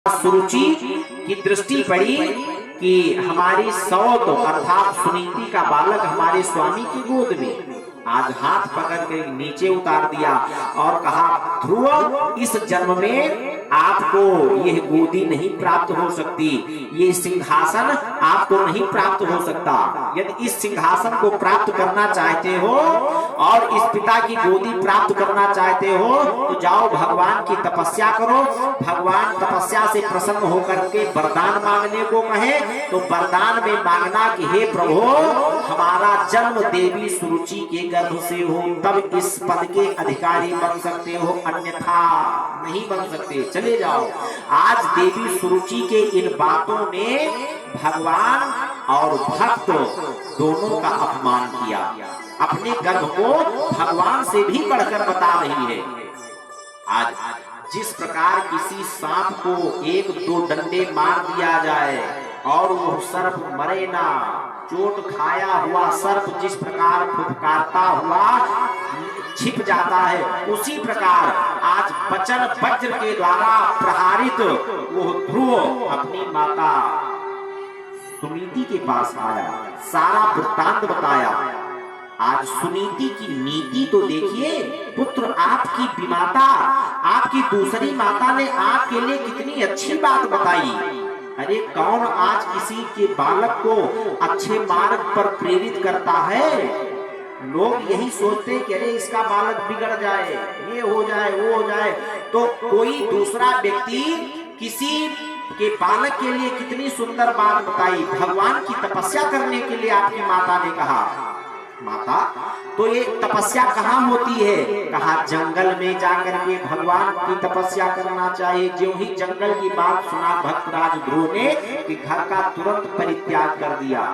सुरुचि की दृष्टि पड़ी कि हमारी सौत अर्थात सुनीति का बालक हमारे स्वामी की गोद में। आज हाथ पकड़ कर नीचे उतार दिया और कहा, ध्रुव, इस जन्म में आपको यह गोदी नहीं प्राप्त हो सकती, ये सिंहासन आपको नहीं प्राप्त हो सकता। यदि इस सिंहासन को प्राप्त करना चाहते हो और इस पिता की गोदी प्राप्त करना चाहते हो तो जाओ भगवान की तपस्या करो। भगवान तपस्या से प्रसन्न होकर के वरदान मांगने को कहे तो वरदान में मांगना कि हे प्रभु, हमारा जन्म देवी सुरुचि के गर्भ से हो, तब इस पद के अधिकारी बन सकते हो, अन्यथा नहीं बन सकते, चले जाओ। आज देवी सुरुचि के इन बातों ने भगवान और भक्त दोनों का अपमान किया। अपने गर्भ को भगवान से भी बढ़कर बता रही है। आज जिस प्रकार किसी सांप को एक दो डंडे मार दिया जाए और वो सर्प मरे ना, चोट खाया हुआ सर्प जिस प्रकार फुफकारता हुआ छिप जाता है, उसी प्रकार आज वचन वज्र के द्वारा प्रहारित वो ध्रुव अपनी माता सुनीति के पास आया, सारा वृत्तांत बताया। आज सुनीति की नीति तो देखिए, पुत्र आपकी विमाता, आपकी दूसरी माता ने आपके लिए कितनी अच्छी बात बताई। अरे कौन आज किसी के बालक को अच्छे मार्ग पर प्रेरित करता है? लोग यही सोचते हैं कि अरे इसका बालक बिगड़ जाए, ये हो जाए, वो हो जाए। तो कोई दूसरा व्यक्ति किसी के बालक के लिए कितनी सुंदर बात बताई। भगवान की तपस्या करने के लिए आपकी माता ने कहा। माता, तो ये तपस्या कहाँ होती है? कहा जंगल में जाकर के भगवान की तपस्या करना चाहिए। जो ही जंगल की बात सुना भक्तराज ध्रुव ने कि घर का तुरंत परित्याग कर दिया,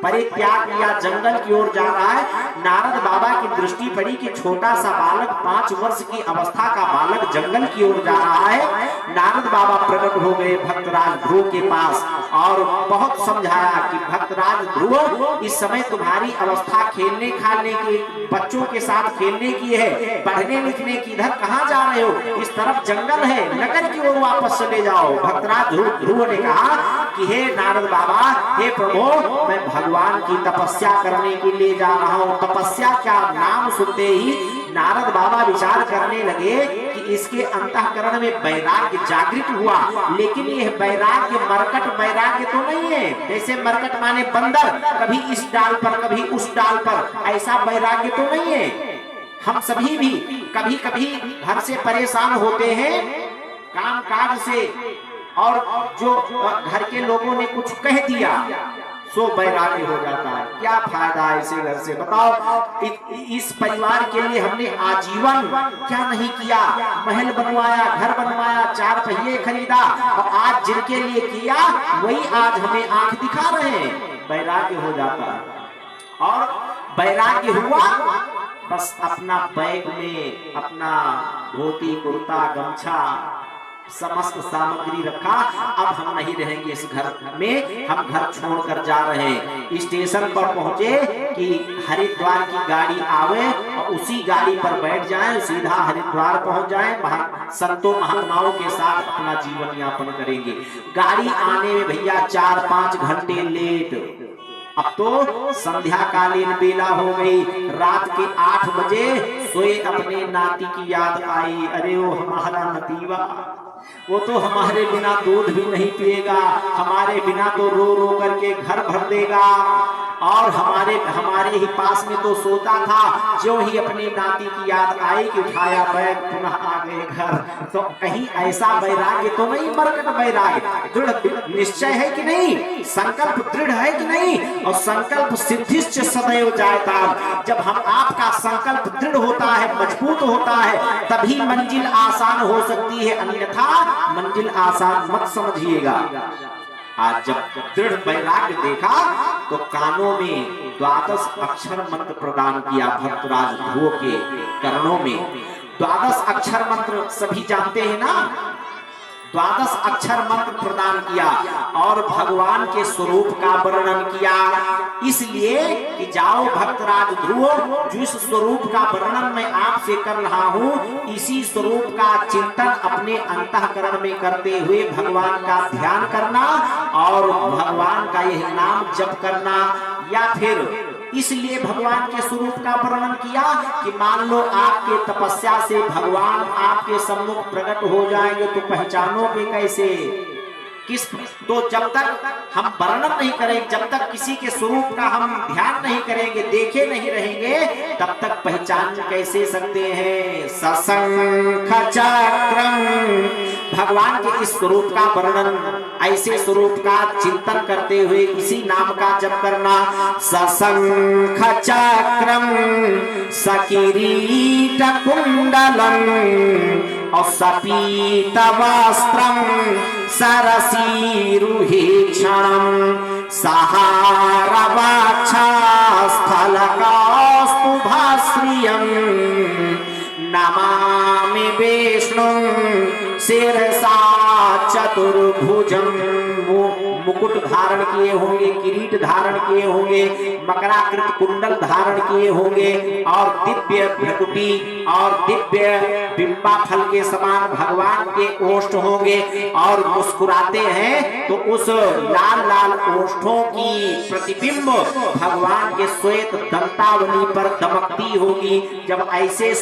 परित्याग किया, जंगल की ओर जा रहा है। नारद बाबा की दृष्टि पड़ी कि छोटा सा बालक, 5 वर्ष की अवस्था का बालक जंगल की ओर जा रहा है। नारद बाबा प्रकट हो गए भक्तराज ध्रुव के पास और बहुत समझाया कि भक्तराज ध्रुव, इस समय तुम्हारी अवस्था खेलने खालने की, बच्चों के साथ खेलने की है, पढ़ने लिखने की। इधर कहाँ जा रहे हो? इस तरफ जंगल है, नगर की ओर वापस चले जाओ। भक्तराज ध्रुव ने कहा कि हे नारद बाबा, हे प्रभु, मैं भगवान की तपस्या करने के लिए जा रहा हूँ। तपस्या क्या नाम सुनते ही नारद बाबा विचार करने लगे कि इसके अंतःकरण में वैराग्य जागृत हुआ, लेकिन यह वैराग्य मरकट वैराग्य तो नहीं है। जैसे मरकट माने बंदर, कभी इस डाल पर कभी उस डाल पर, ऐसा वैराग्य तो नहीं है। हम सभी भी कभी कभी घर से परेशान होते हैं काम काज से, और जो घर के लोगों ने कुछ कह दिया सो वैराग्य हो जाता है। क्या फायदा ऐसे घर से? बताओ, इस परिवार के लिए हमने आजीवन क्या नहीं किया? महल बनवाया, घर बनवाया, 4 पहिए खरीदा, और आज जिनके लिए किया वही आज हमें आंख दिखा रहे हैं। वैराग्य हो जाता है। और वैराग्य हुआ, बस अपना बैग में अपना धोती कुर्ता गमछा समस्त सामग्री रखा, अब हम नहीं रहेंगे इस घर में, हम घर छोड़कर जा रहे हैं। स्टेशन पर पहुंचे कि हरिद्वार की गाड़ी आवे और उसी गाड़ी पर बैठ जाएं, सीधा हरिद्वार पहुंच जाएं, संतों महात्माओं के साथ अपना जीवन यापन करेंगे। गाड़ी आने में भैया 4-5 घंटे लेट। अब तो संध्याकालीन बेला हो गई, रात के 8 बजे सोए अपने नाती की याद आई। अरे वो हमारा नतीवा, वो तो हमारे बिना दूध भी नहीं पिएगा, हमारे बिना तो रो रो करके घर भर देगा, और हमारे ही पास में तो सोता था। जो ही अपनी नाती की याद आई कि उठाया बैग, पुनः आ गए घर। तो कहीं ऐसा वैराग्य तो नहीं, मरकट वैराग्य? दृढ़ निश्चय है कि नहीं? संकल्प दृढ़ है कि नहीं? और संकल्प सिद्धिश्च सदैव जायता। जब हम आपका संकल्प दृढ़ होता है, मजबूत होता है, तभी मंजिल आसान हो सकती है, अन्यथा मंजिल आसान मत समझिएगा। आज जब दृढ़ वैराग्य देखा तो कानों में 12 अक्षर मंत्र प्रदान किया भक्तराज ध्रुव के कर्णों में। 12 अक्षर मंत्र सभी जानते हैं ना? द्वादश अक्षर मंत्र प्रदान किया और भगवान के स्वरूप का वर्णन किया। इसलिए कि जाओ भक्तराज ध्रुव, जिस स्वरूप का वर्णन मैं आपसे कर रहा हूँ, इसी स्वरूप का चिंतन अपने अंतःकरण में करते हुए भगवान का ध्यान करना और भगवान का यह नाम जप करना। या फिर इसलिए भगवान के स्वरूप का वर्णन किया कि मान लो आपके तपस्या से भगवान आपके सम्मुख प्रकट हो जाएंगे तो पहचानोगे कैसे? किस तो जब तक हम वर्णन नहीं करेंगे, जब तक किसी के स्वरूप का हम ध्यान नहीं करेंगे, देखे नहीं रहेंगे, तब तक पहचान कैसे सकते हैं? सशंख चक्रम, भगवान के इस स्वरूप का वर्णन, ऐसे स्वरूप का चिंतन करते हुए इसी नाम का जप करना। सशंख चक्रम सकिरीट कुंडलम और सपीत वस्त्रम सरसीरुहि क्षणम सहारवाक्षा स्थलकास्तुभाश्रियम् नमामि विष्णुं शिरसा चतुर्भुजं। मुकुट धारण किए होंगे, किरीट धारण किए होंगे, मकराकृत कुंडल धारण किए होंगे और दिव्य भ्रकुटी और दिव्य बिंबा फल के समान भगवान के ओष्ठ होंगे और मुस्कुराते हैं तो उस लाल लाल ओष्ठों की प्रतिबिंब भगवान के श्वेत दंतावली पर दमकती होगी। जब ऐसे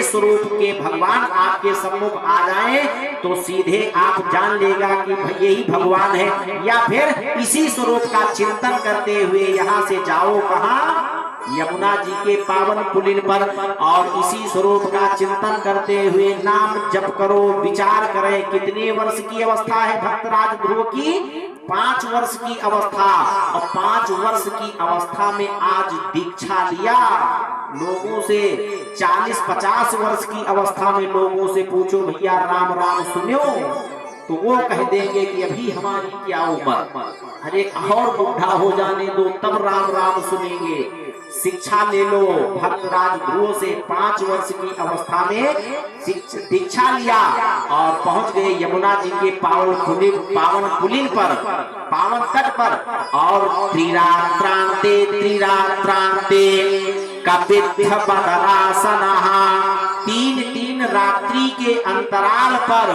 स्वरूप के भगवान आपके सम्मुख आ जाए तो सीधे आप जान लेगा कि यही भगवान है। या फिर इसी स्वरूप का चिंतन करते हुए यहाँ से जाओ कहाँ? यमुना जी के पावन पुलिन पर और इसी स्वरूप का चिंतन करते हुए नाम जप करो, विचार करें। कितने वर्ष की अवस्था है भक्तराज ध्रुव की? 5 वर्ष की अवस्था। और 5 वर्ष की अवस्था में आज दीक्षा लिया। लोगों से 40-50 वर्ष की अवस्था में लोगों से पूछो भैया राम राम सुनो तो वो कह देंगे कि अभी हमारी क्या उम्र, अरे और बुढ़ा हो जाने दो तब राम राम सुनेंगे। शिक्षा ले लो। भक्तराज ध्रुव से 5 वर्ष की अवस्था में दीक्षा लिया और पहुंच गए यमुना जी के पावन पुलिन पर, पावन तट पर। और त्रिरात्रांते कपित्थ बदरासनः, 3 रात्रि के अंतराल पर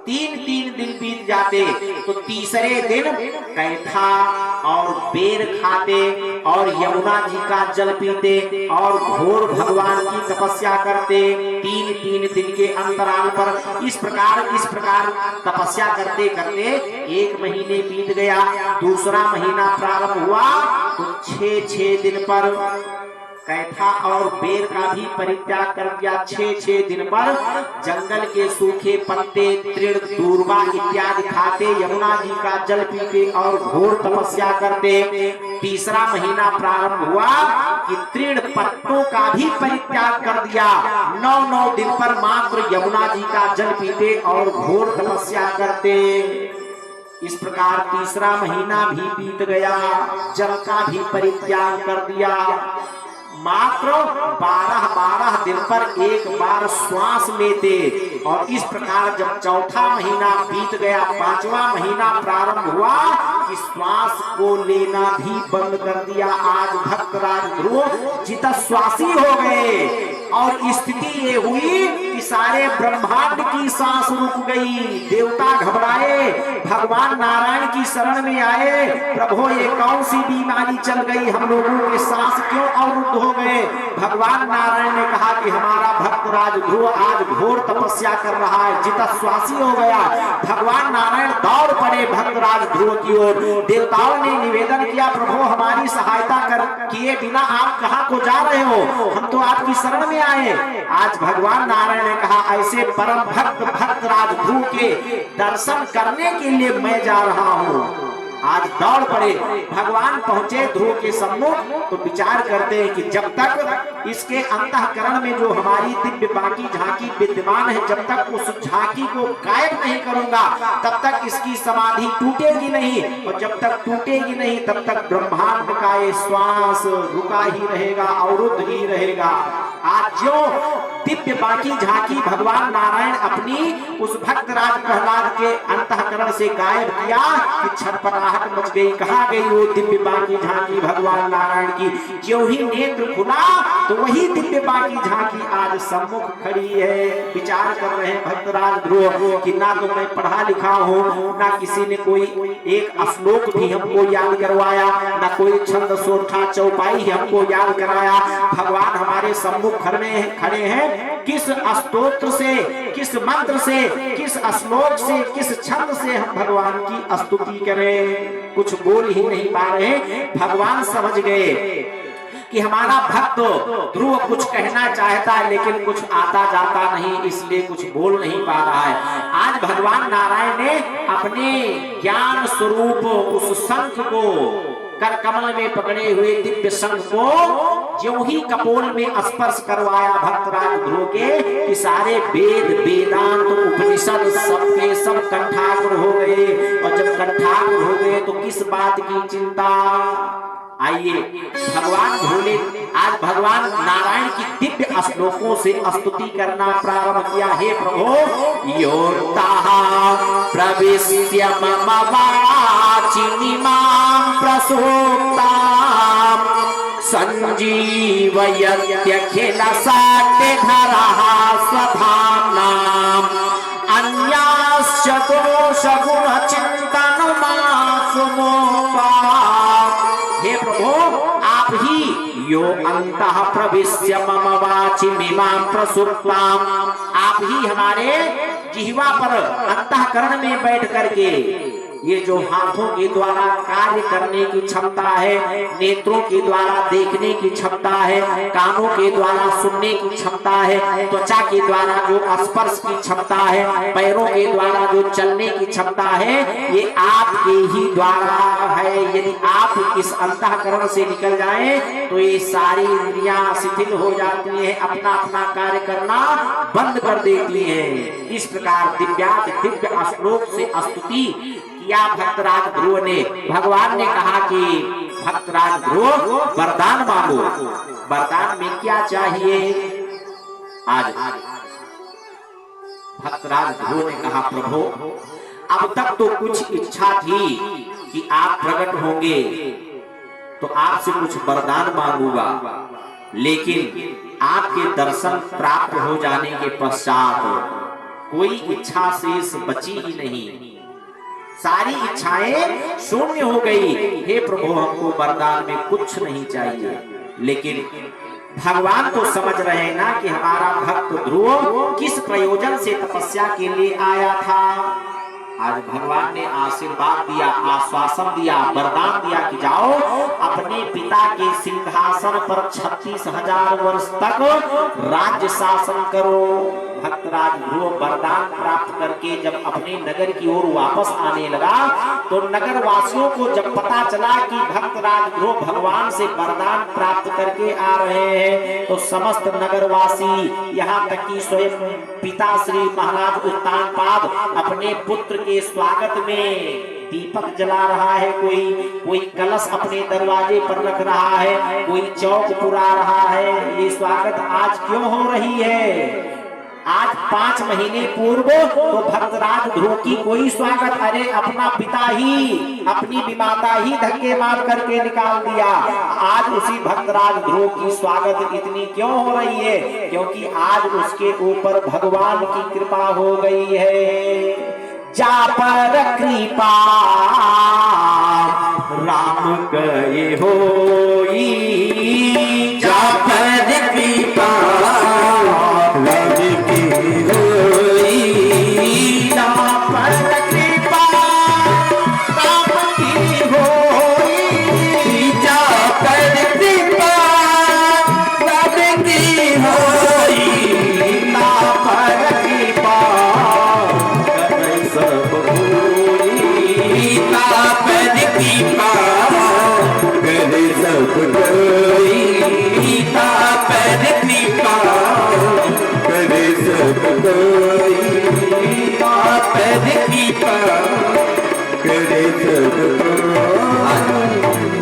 3 दिन बीत जाते तो तीसरे दिन कैथा और बेर खाते और यमुना जी का जल पीते और घोर भगवान की तपस्या करते 3 दिन के अंतराल पर। इस प्रकार तपस्या करते करते 1 महीने बीत गया। दूसरा महीना प्रारंभ हुआ तो 6 दिन पर कैथा और बेर का भी परित्याग कर दिया। 6 दिन पर जंगल के सूखे पत्ते, तृण, दूर्वा इत्यादि खाते, यमुना जी का जल पीते और घोर तपस्या करते। तीसरा महीना प्रारंभ हुआ कि तृण पत्तों का भी परित्याग कर दिया। 9 दिन पर मात्र यमुना जी का जल पीते और घोर तपस्या करते। इस प्रकार तीसरा महीना भी बीत गया, जल का भी परित्याग कर दिया। मात्र 12 दिन पर एक बार श्वास लेते और इस प्रकार जब चौथा महीना बीत गया, 5वां महीना प्रारंभ हुआ कि श्वास को लेना भी बंद कर दिया। आज भक्तराज ध्रुव जितश्वासी हो गए और स्थिति ये हुई कि सारे ब्रह्मांड की सांस रुक गई। देवता घबराए, भगवान नारायण की शरण में आए, प्रभु ये कौन सी बीमारी चल गई, हम लोगों के सांस क्यों अवरुद्ध हो गए? भगवान नारायण ने कहा कि हमारा भक्तराज ध्रुव आज घोर तपस्या कर रहा है, जितश्वासी हो गया। भगवान नारायण दौड़ पड़े भक्तराज ध्रुव की ओर। देवताओं ने निवेदन किया, प्रभु हमारी सहायता किए बिना आप कहाँ को जा रहे हो, हम तो आपकी शरण में आए। आज भगवान नारायण ने कहा ऐसे परम भक्त भक्तराज ध्रुव के दर्शन करने के लिए मैं जा रहा हूँ। आज दौड़ पड़े, भगवान पहुंचे ध्रुव के सम्मुख तो विचार करते हैं कि जब तक इसके अंतःकरण में जो हमारी दिव्य बाकी झांकी विद्यमान है, जब तक उस झांकी को गायब नहीं करूंगा तब तक इसकी समाधि टूटेगी नहीं, और जब तक टूटेगी नहीं तब तक ब्रह्मांड का ये श्वास रुका ही रहेगा, अवरुद्ध ही रहेगा। आज जो दिव्य बाकी झांकी भगवान नारायण अपनी उस भक्तराज प्रहलाद के अंतःकरण से गायब किया कि छटपटाहट मच गई। कहाँ गई वो दिव्य बाकी झांकी भगवान नारायण की? जो ही नेत्र खुला तो वही दिव्य बाकी झांकी आज सम्मुख खड़ी है। विचार कर रहे हैं भक्तराज ध्रुव कि ना तो मैं पढ़ा लिखा हूँ, ना किसी ने कोई एक श्लोक भी हमको याद करवाया, ना कोई छंद सोठा चौपाई हमको याद कराया। भगवान हमारे सम्मुख खड़े हैं, किस स्तोत्र से, किस मंत्र से, किस श्लोक से, किस छंद से हम भगवान की स्तुति करें? कुछ बोल ही नहीं पा रहे। भगवान समझ गए कि हमारा भक्त ध्रुव कुछ कहना चाहता है लेकिन कुछ आता जाता नहीं, इसलिए कुछ बोल नहीं पा रहा है। आज भगवान नारायण ने अपने ज्ञान स्वरूप उस शंख को, कर कमल में पकड़े हुए दिव्य शंख को ज्यों ही कपोल में स्पर्श करवाया भक्तराज ध्रुव के कि सारे वेद वेदांत उपनिषद सबके सब कंठाग्र हो गए। और जब कंठाग्र हो गए तो किस बात की चिंता? आइए भगवान भोले आज भगवान नारायण की दिव्य श्लोकों से स्तुति करना प्रारंभ किया। हे प्रभु, योक्ताः प्रविश्य मम वाचिमिमां प्रसूक्तां संजीवयत्यखिल सात्यधरः स्वधाम्नाम् अन्याश्च दोषगुण चिन्तनमासुमोपात्। हे प्रभु, आप ही यो अंतः प्रविश्य मम वाचिमिमां प्रसूक्तां, आप ही हमारे जिह्वा पर अंतःकरण में बैठ करके ये जो हाथों के द्वारा कार्य करने की क्षमता है, नेत्रों के द्वारा देखने की क्षमता है, कानों के द्वारा सुनने की क्षमता है, त्वचा के द्वारा जो स्पर्श की क्षमता है, पैरों के द्वारा जो चलने की क्षमता है, ये आपके ही द्वारा है। यदि आप इस अंतःकरण से निकल जाएं तो ये सारी इंद्रियां शिथिल हो जाती हैं, अपना अपना कार्य करना बंद कर देती हैं। इस प्रकार दिव्य श्लोक से स्तुति किया भक्तराज ध्रुव ने। भगवान ने कहा कि भक्तराज ध्रुव वरदान मांगो। वरदान में क्या चाहिए? आज भक्तराज ध्रुव ने कहा, प्रभु अब तक तो कुछ इच्छा थी कि आप प्रकट होंगे तो आपसे कुछ वरदान मांगूंगा, लेकिन आपके दर्शन प्राप्त हो जाने के पश्चात कोई इच्छा शेष बची ही नहीं, सारी इच्छाएं शून्य हो गई। हे प्रभु, हमको वरदान में कुछ नहीं चाहिए। लेकिन भगवान तो समझ रहे हैं ना कि हमारा भक्त ध्रुव किस प्रयोजन से तपस्या के लिए आया था। आज भगवान ने आशीर्वाद दिया, आश्वासन दिया, वरदान दिया कि जाओ अपने पिता के सिंहासन पर 36,000 वर्ष तक राज्य शासन करो। भक्तराज ध्रुव वरदान प्राप्त करके जब अपने नगर की ओर वापस आने लगा तो नगर वासियों को जब पता चला कि भक्तराज ध्रुव भगवान से वरदान प्राप्त करके आ रहे हैं तो समस्त नगरवासी, यहाँ तक कि स्वयं पिता श्री महाराज उत्तानपाद अपने पुत्र के स्वागत में दीपक जला रहा है, कोई कलश अपने दरवाजे पर रख रहा है, कोई चौक पुरा रहा है। ये स्वागत आज क्यों हो रही है? आज 5 महीने पूर्व तो भक्तराज ध्रुव की कोई स्वागत, अरे अपना पिता ही, अपनी विमाता ही धक्के मार करके निकाल दिया। आज उसी भक्तराज ध्रुव की स्वागत इतनी क्यों हो रही है? क्योंकि आज उसके ऊपर भगवान की कृपा हो गई है। जा पर कृपा राम कहे होई, जा पर कृपा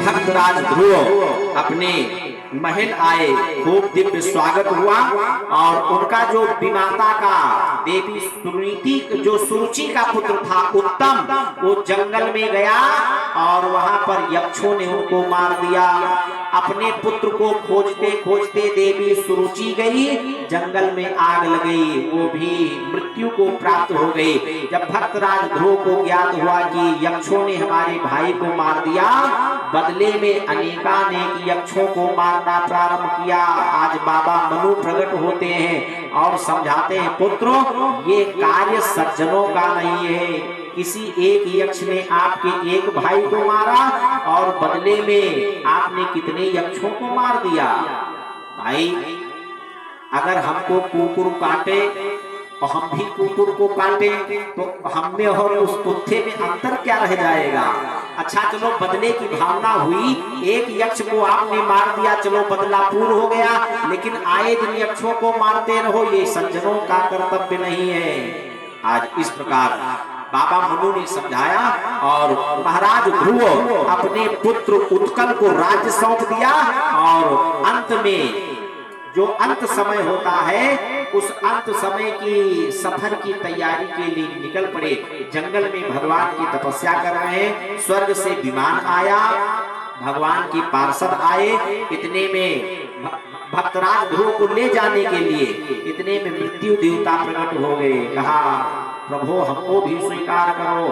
भक्तराज ध्रुव अपने महल आए, खूब दिव्य स्वागत हुआ और उनका जो विमाता का देवी सुनीति जो सुरुचि का पुत्र था उत्तम, वो जंगल में गया और वहां पर यक्षों ने उनको मार दिया। अपने पुत्र को खोजते खोजते देवी सुरुचि गई, जंगल में आग लगी, वो भी मृत्यु को प्राप्त हो गई। जब भक्तराज ध्रुव को ज्ञात हुआ कि यक्षों ने हमारे भाई को मार दिया, बदले में अनेकानेक यक्षों को मारना प्रारंभ किया। आज बाबा मनु प्रकट होते हैं और समझाते हैं, पुत्र ये कार्य सज्जनों का नहीं है। किसी एक यक्ष ने आपके एक भाई को मारा और बदले में आपने कितने यक्षों को मार दिया। भाई अगर हमको कुकुर काटे और हम भी कुकुर को काटे तो हम में और उस कुत्ते में अंतर क्या रह जाएगा। अच्छा चलो बदले की भावना हुई, एक यक्ष को आपने मार दिया, चलो बदला पूर्ण हो गया, लेकिन आए दिन यक्षों को मारते रहो, ये सज्जनों का कर्तव्य नहीं है। आज इस प्रकार बाबा मनु ने समझाया और महाराज ध्रुव अपने पुत्र उत्कल को राज्य सौंप दिया और अंत में जो अंत समय होता है उस अंत समय की सफर की तैयारी के लिए निकल पड़े। जंगल में भगवान की तपस्या कर रहे हैं, स्वर्ग से विमान आया, भगवान की पार्षद आए, इतने में भक्तराज ध्रुव को ले जाने के लिए इतने में मृत्यु देवता प्रकट हो गए। कहा प्रभु हमको भी स्वीकार करो।